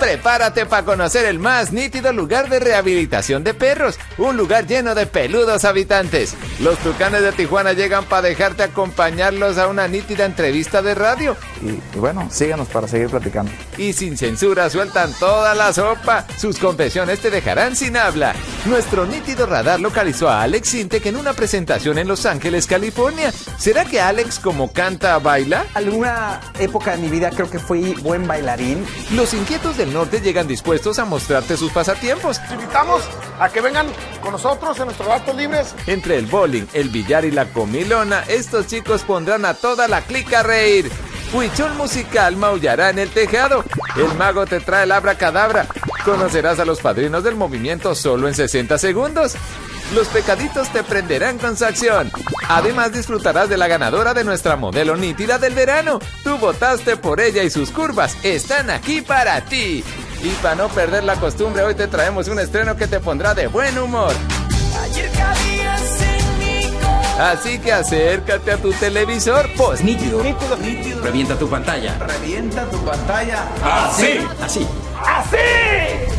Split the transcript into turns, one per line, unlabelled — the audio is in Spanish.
Prepárate para conocer el más nítido lugar de rehabilitación de perros, un lugar lleno de peludos habitantes. Los Tucanes de Tijuana llegan para dejarte acompañarlos a una nítida entrevista de radio.
Y bueno, síganos para seguir platicando.
Y sin censura sueltan toda la sopa. Sus confesiones te dejarán sin habla. Nuestro nítido radar localizó a Alex Sintek en una presentación en Los Ángeles, California. ¿Será que Alex, como canta, baila?
Alguna época de mi vida creo que fui buen bailarín.
Los inquietos del norte llegan dispuestos a mostrarte sus pasatiempos.
Los invitamos a que vengan con nosotros en nuestros ratos libres.
Entre el bowling, el billar y la comilona, estos chicos pondrán a toda la clica a reír. Huichol musical maullará en el tejado. El mago te trae el abracadabra. Conocerás a los padrinos del movimiento solo en 60 segundos. Los pecaditos te prenderán con su acción. Además disfrutarás de la ganadora de nuestra modelo nítida del verano. Tú votaste por ella y sus curvas están aquí para ti. Y para no perder la costumbre, hoy te traemos un estreno que te pondrá de buen humor.
Ayer cabías en mi corazón.
Así que acércate a tu televisor.
Post nítido.
Nítido.
Revienta tu pantalla.
Revienta tu pantalla.
Así. Así.
¡Así!